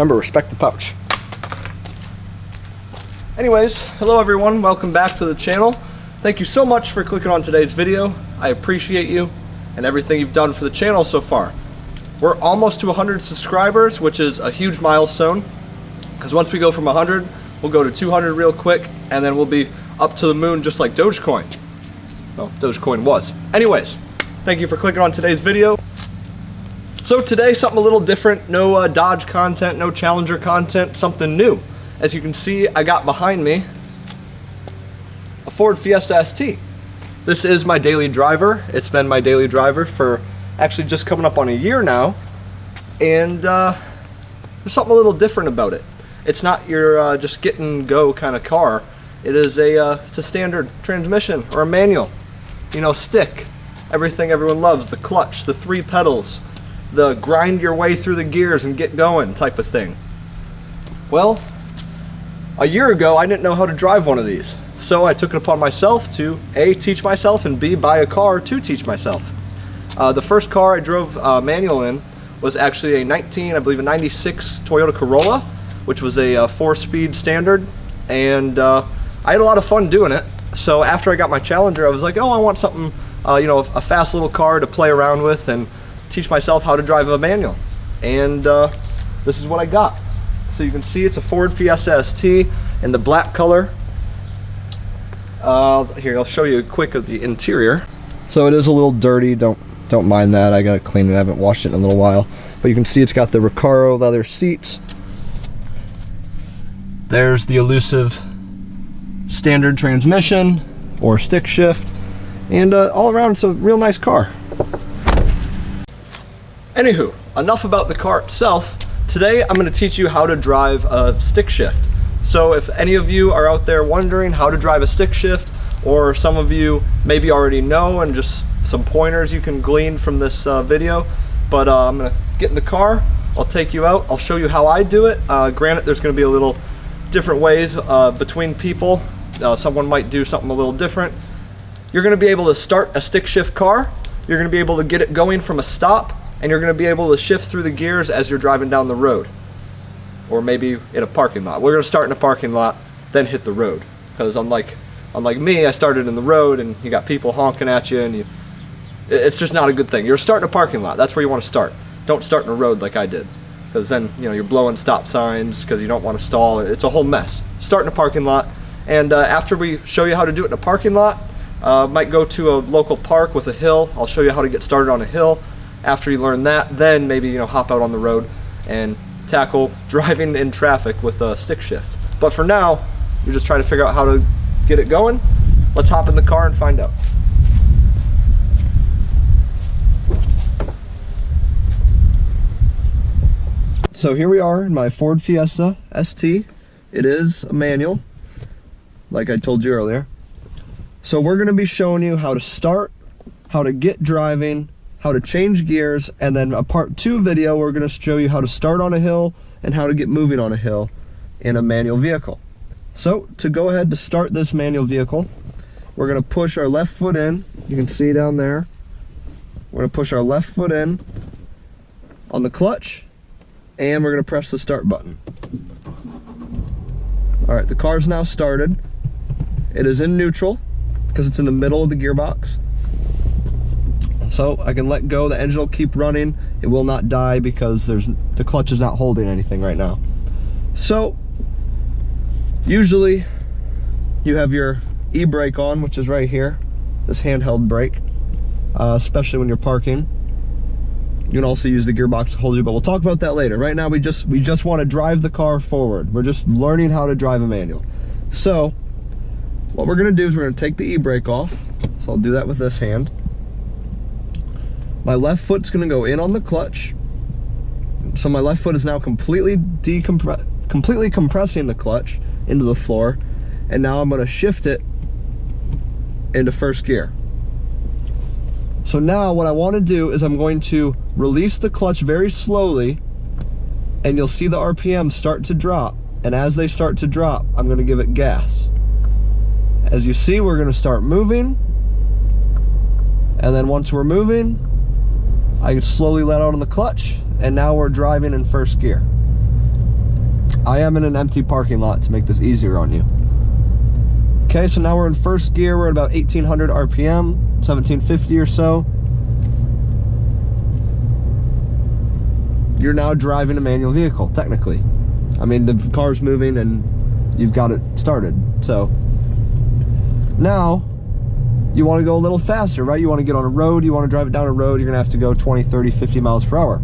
Remember, respect the pouch. Anyways, hello everyone, welcome back to the channel. Thank you so much for clicking on today's video. I appreciate you and everything you've done for the channel so far. We're almost to 100 subscribers, which is a huge milestone, because once we go from 100, we'll go to 200 real quick, and then we'll be up to the moon just like Dogecoin. Well, Dogecoin was. Anyways, thank you for clicking on today's video. So today, something a little different. No Dodge content, no Challenger content, something new. As you can see, I got behind me a Ford Fiesta ST. This is my daily driver. It's been my daily driver for actually just coming up on a year now. And there's something a little different about it. It's not your just get and go kind of car. It is it's a standard transmission or a manual. You know, stick, everything everyone loves, the clutch, the 3 pedals, the grind your way through the gears and get going type of thing. Well, a year ago I didn't know how to drive one of these. So I took it upon myself to A, teach myself, and B, buy a car to teach myself. The first car I drove manual in was actually a 96 Toyota Corolla, which was a 4-speed standard, and I had a lot of fun doing it. So after I got my Challenger, I was like, oh, I want something, you know, a fast little car to play around with and teach myself how to drive a manual. And this is what I got. So you can see it's a Ford Fiesta ST in the black color. Here, I'll show you a quick of the interior. So it is a little dirty, don't mind that. I gotta clean it, I haven't washed it in a little while. But you can see it's got the Recaro leather seats. There's the elusive standard transmission or stick shift, and all around it's a real nice car. Anywho, enough about the car itself. Today I'm going to teach you how to drive a stick shift. So if any of you are out there wondering how to drive a stick shift, or some of you maybe already know and just some pointers you can glean from this video, but I'm going to get in the car, I'll take you out, I'll show you how I do it. Granted, there's going to be a little different ways between people. Someone might do something a little different. You're going to be able to start a stick shift car, you're going to be able to get it going from a stop, and you're going to be able to shift through the gears as you're driving down the road, or maybe in a parking lot. We're going to start in a parking lot, then hit the road, because unlike me, I started in the road and you got people honking at you, and it's just not a good thing. You're starting a parking lot, that's where you want to start. Don't start in a road like I did, because then, you know, you're blowing stop signs because you don't want to stall. It's a whole mess. Start in a parking lot, and after we show you how to do it in a parking lot, might go to a local park with a hill. I'll show you how to get started on a hill. After you learn that, then maybe, you know, hop out on the road and tackle driving in traffic with a stick shift. But for now, you're just trying to figure out how to get it going. Let's hop in the car and find out. So here we are in my Ford Fiesta ST. It is a manual, like I told you earlier. So we're going to be showing you how to start, how to get driving, how to change gears, and then a part 2 video we're going to show you how to start on a hill and how to get moving on a hill in a manual vehicle. So to go ahead to start this manual vehicle, we're going to push our left foot in. You can see down there. We're going to push our left foot in on the clutch, and we're going to press the start button. Alright, the car's now started. It is in neutral because it's in the middle of the gearbox. So I can let go, the engine will keep running. It will not die because the clutch is not holding anything right now. So usually you have your e-brake on, which is right here, this handheld brake, especially when you're parking. You can also use the gearbox to hold you, but we'll talk about that later. Right now we just want to drive the car forward. We're just learning how to drive a manual. So what we're going to do is we're going to take the e-brake off. So I'll do that with this hand. My left foot's going to go in on the clutch. So my left foot is now completely compressing the clutch into the floor, and now I'm going to shift it into first gear. So now what I want to do is I'm going to release the clutch very slowly, and you'll see the RPM start to drop, and as they start to drop, I'm going to give it gas. As you see, we're going to start moving, and then once we're moving, I can slowly let out on the clutch, and now we're driving in first gear. I am in an empty parking lot to make this easier on you. Okay, so now we're in first gear. We're at about 1800 RPM, 1750 or so. You're now driving a manual vehicle, technically. I mean, the car's moving and you've got it started. So now you want to go a little faster, right? You want to get on a road, you want to drive it down a road, you're going to have to go 20, 30, 50 miles per hour.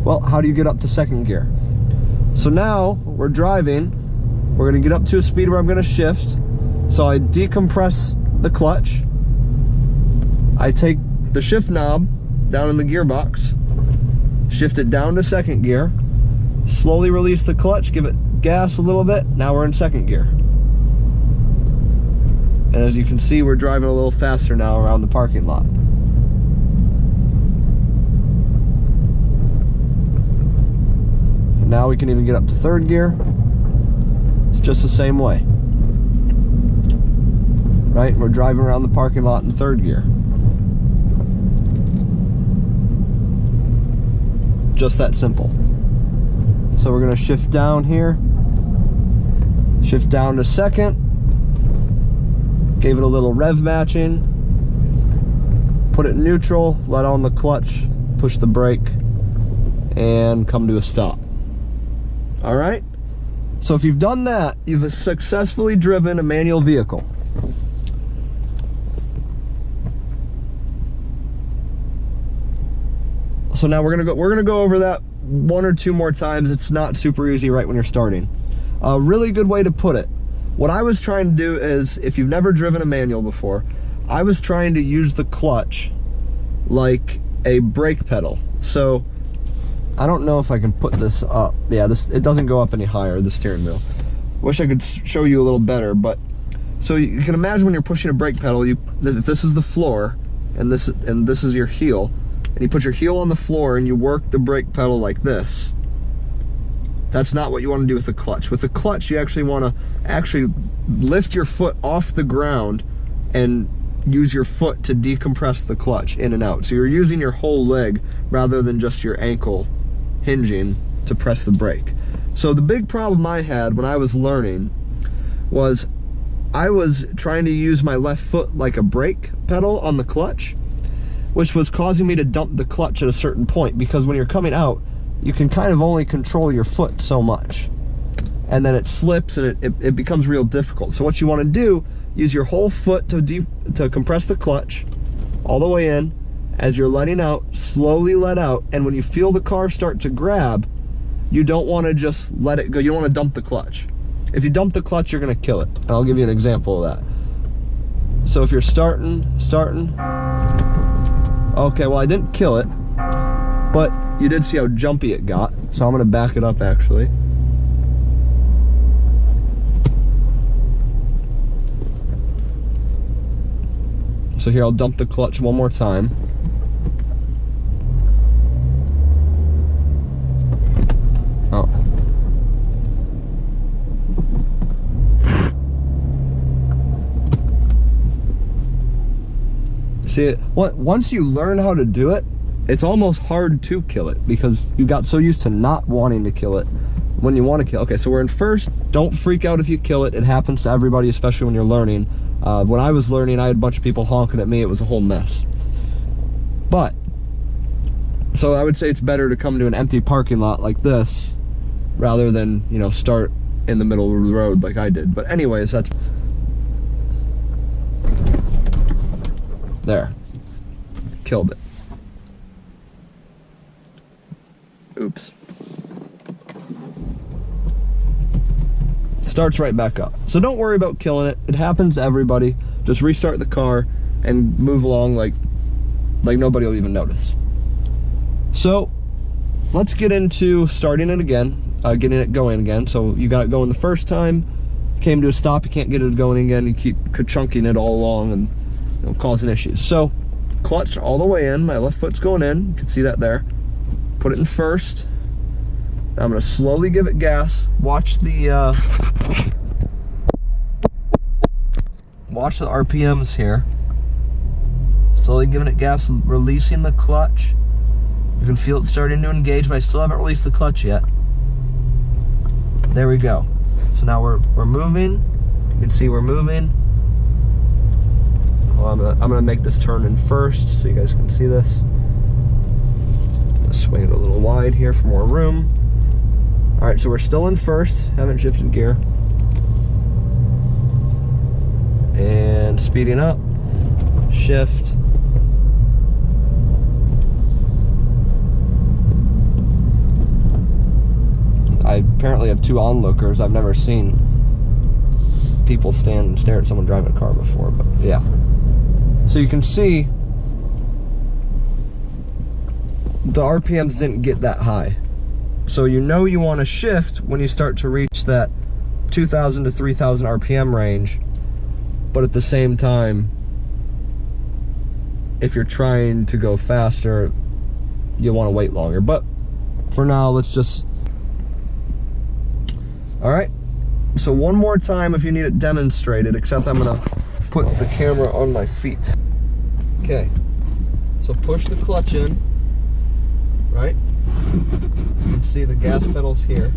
Well, how do you get up to second gear? So now we're driving, we're going to get up to a speed where I'm going to shift. So I decompress the clutch, I take the shift knob down in the gearbox, shift it down to second gear, slowly release the clutch, give it gas a little bit, now we're in second gear. And as you can see, we're driving a little faster now around the parking lot. And now we can even get up to third gear. It's just the same way. Right? We're driving around the parking lot in third gear. Just that simple. So we're going to shift down here. Shift down to second. Gave it a little rev matching, put it in neutral, let on the clutch, push the brake, and come to a stop. All right? So if you've done that, you've successfully driven a manual vehicle. So now we're gonna go over that one or two more times. It's not super easy right when you're starting. A really good way to put it. What I was trying to do is, if you've never driven a manual before, I was trying to use the clutch like a brake pedal. So I don't know if I can put this up. Yeah, it doesn't go up any higher, the steering wheel. Wish I could show you a little better, but so you can imagine when you're pushing a brake pedal, if this is the floor and this is your heel, and you put your heel on the floor and you work the brake pedal like this. That's not what you want to do with the clutch. With the clutch, you actually want to lift your foot off the ground and use your foot to decompress the clutch in and out. So you're using your whole leg rather than just your ankle hinging to press the brake. So the big problem I had when I was learning was I was trying to use my left foot like a brake pedal on the clutch, which was causing me to dump the clutch at a certain point, because when you're coming out, you can kind of only control your foot so much. And then it slips and it becomes real difficult. So what you want to do, use your whole foot to compress the clutch all the way in. As you're letting out, slowly let out. And when you feel the car start to grab, you don't want to just let it go. You don't want to dump the clutch. If you dump the clutch, you're going to kill it. And I'll give you an example of that. So if you're starting. Okay, well, I didn't kill it, but you did see how jumpy it got. So I'm going to back it up, actually. So here, I'll dump the clutch one more time. Oh. See it? Once you learn how to do it, it's almost hard to kill it because you got so used to not wanting to kill it when you want to kill. Okay, so we're in first. Don't freak out if you kill it. It happens to everybody, especially when you're learning. When I was learning, I had a bunch of people honking at me. It was a whole mess. But, so I would say it's better to come to an empty parking lot like this rather than, you know, start in the middle of the road like I did. But anyways, that's... There. Killed it. Oops. Starts right back up. So don't worry about killing it. It happens to everybody. Just restart the car and move along like nobody will even notice. So let's get into starting it again, getting it going again. So you got it going the first time, came to a stop, you can't get it going again, you keep chunking it all along and, you know, causing issues. So clutch all the way in, my left foot's going in, you can see that there. Put it in first. I'm going to slowly give it gas. Watch the RPMs here. Slowly giving it gas, releasing the clutch. You can feel it starting to engage, but I still haven't released the clutch yet. There we go. So now we're moving. You can see we're moving. Well, I'm gonna make this turn in first so you guys can see this. Let's swing it a little wide here for more room. All right, so we're still in first. Haven't shifted gear. And speeding up. Shift. I apparently have two onlookers. I've never seen people stand and stare at someone driving a car before, but yeah. So you can see the RPMs didn't get that high. So you know you want to shift when you start to reach that 2,000 to 3,000 RPM range, but at the same time, if you're trying to go faster, you'll want to wait longer. But for now, let's just... All right, so one more time if you need it demonstrated, except I'm gonna put the camera on my feet. Okay, so push the clutch in, right? You can see the gas pedal's here.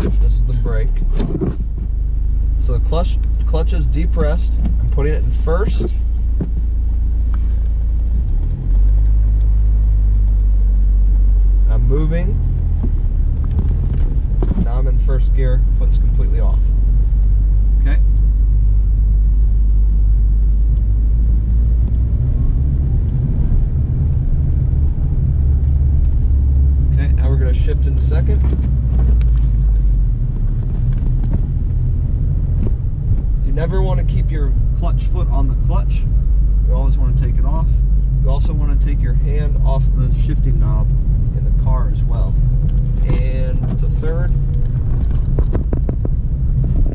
This is the brake. So the clutch is depressed. I'm putting it in first. I'm moving. Now I'm in first gear, foot's completely off. Okay. Okay, now we're going to shift into second. You never want to keep your clutch foot on the clutch. You always want to take it off. You also want to take your hand off the shifting knob in the car as well. And to third.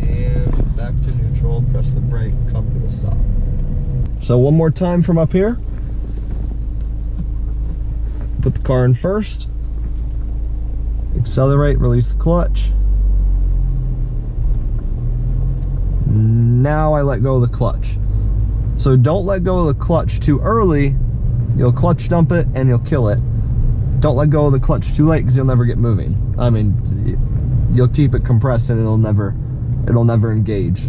And back to neutral, press the brake, come to a stop. So one more time from up here. Put the car in first. Accelerate, release the clutch. Now I let go of the clutch. So don't let go of the clutch too early. You'll clutch dump it and you'll kill it. Don't let go of the clutch too late because you'll never get moving. I mean, you'll keep it compressed and it'll never engage.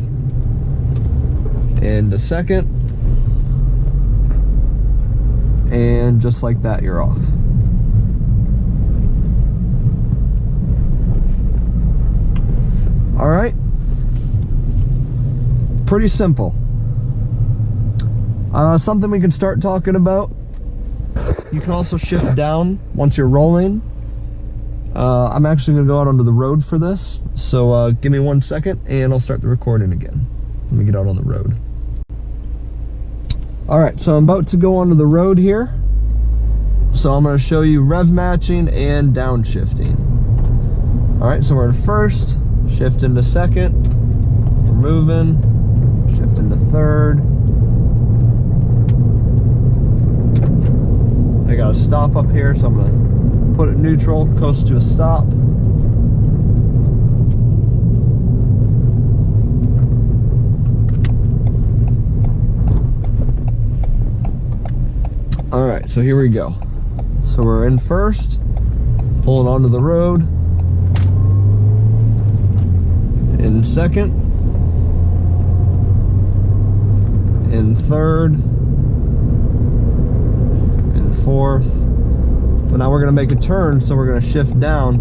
And a second. And just like that, you're off. All right. Pretty simple. Something we can start talking about. You can also shift down once you're rolling. I'm actually going to go out onto the road for this. So give me 1 second and I'll start the recording again. Let me get out on the road. Alright, so I'm about to go onto the road here. So I'm going to show you rev matching and downshifting. Alright, so we're in first, shift into second, we're moving, shift into third. I got a stop up here, so I'm going to put it neutral, coast to a stop. Alright, so here we go. So we're in first, pulling onto the road. In second. In third. In fourth. But now we're going to make a turn, so we're going to shift down.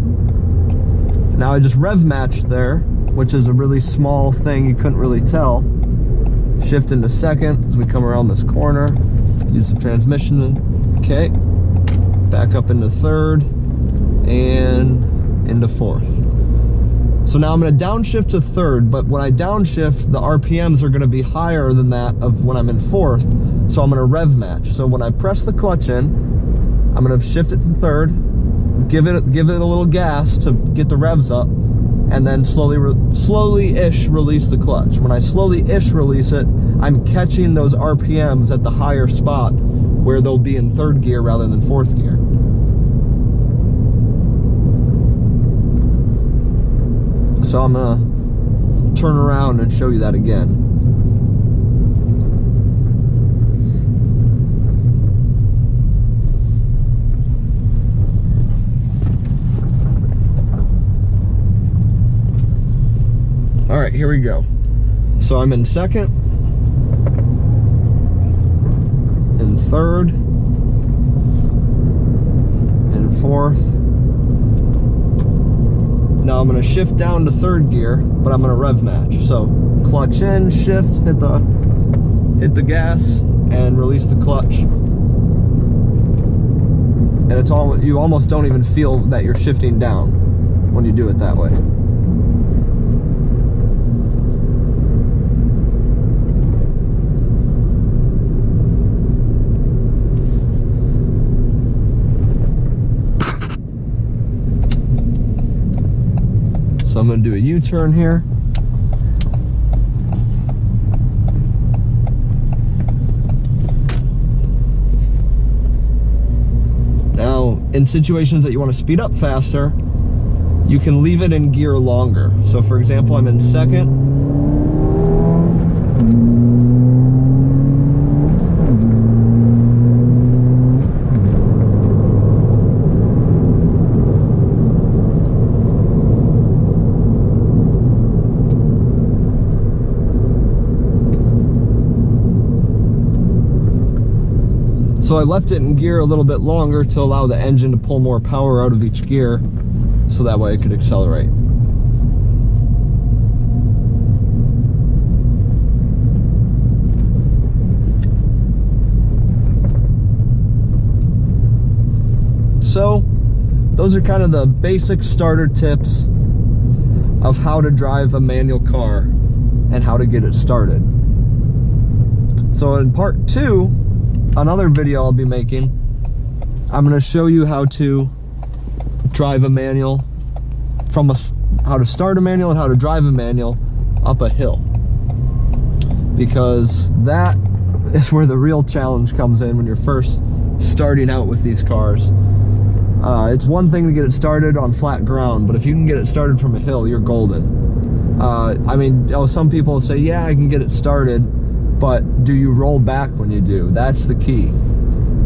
Now I just rev matched there, which is a really small thing you couldn't really tell. Shift into second as we come around this corner. Use the transmission. Okay. Back up into third and into fourth. So now I'm going to downshift to third, but when I downshift, the RPMs are going to be higher than that of when I'm in fourth. So I'm going to rev match. So when I press the clutch in, I'm going to shift it to third, give it a little gas to get the revs up, and then slowly-ish release the clutch. When I slowly-ish release it, I'm catching those RPMs at the higher spot where they'll be in third gear rather than fourth gear. So I'm gonna turn around and show you that again. right, here we go. So I'm in second, in third, in fourth. Now I'm gonna shift down to third gear, but I'm gonna rev match. So clutch in, shift, hit the gas, and release the clutch. And it's all, you almost don't even feel that you're shifting down when you do it that way. So I'm going to do a U-turn here. Now, in situations that you want to speed up faster, you can leave it in gear longer. So for example, I'm in second. So I left it in gear a little bit longer to allow the engine to pull more power out of each gear, so that way it could accelerate. So those are kind of the basic starter tips of how to drive a manual car and how to get it started. So in part 2, another video I'll be making, I'm going to show you how to drive a manual how to start a manual and how to drive a manual up a hill, because that is where the real challenge comes in when you're first starting out with these cars. It's one thing to get it started on flat ground, but if you can get it started from a hill, you're golden. I mean, some people say, yeah, I can get it started, but do you roll back when you do? That's the key.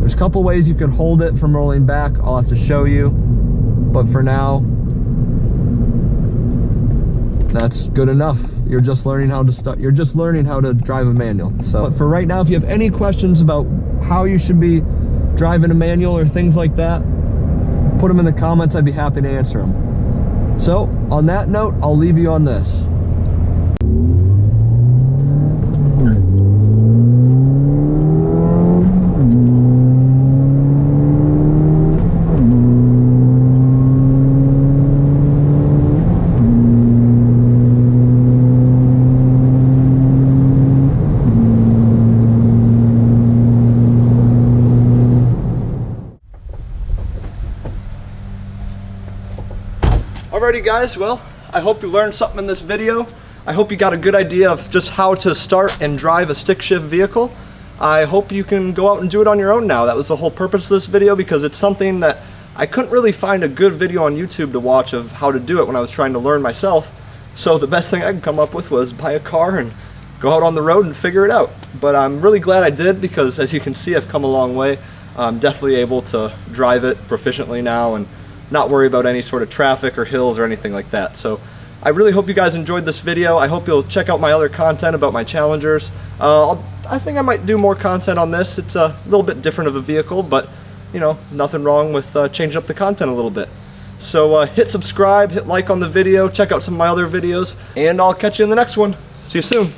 There's a couple ways you can hold it from rolling back. I'll have to show you, but for now, that's good enough. You're just learning how to start. You're just learning how to drive a manual. So, but for right now, if you have any questions about how you should be driving a manual or things like that, put them in the comments. I'd be happy to answer them. So, on that note, I'll leave you on this. Alrighty guys, well, I hope you learned something in this video. I hope you got a good idea of just how to start and drive a stick shift vehicle. I hope you can go out and do it on your own now. That was the whole purpose of this video, because it's something that I couldn't really find a good video on YouTube to watch of how to do it when I was trying to learn myself. So the best thing I could come up with was buy a car and go out on the road and figure it out. But I'm really glad I did, because as you can see, I've come a long way. I'm definitely able to drive it proficiently now and not worry about any sort of traffic or hills or anything like that. So I really hope you guys enjoyed this video. I hope you'll check out my other content about my Challengers. I think I might do more content on this. It's a little bit different of a vehicle, but you know, nothing wrong with changing up the content a little bit. So hit subscribe, hit like on the video, check out some of my other videos, and I'll catch you in the next one. See you soon.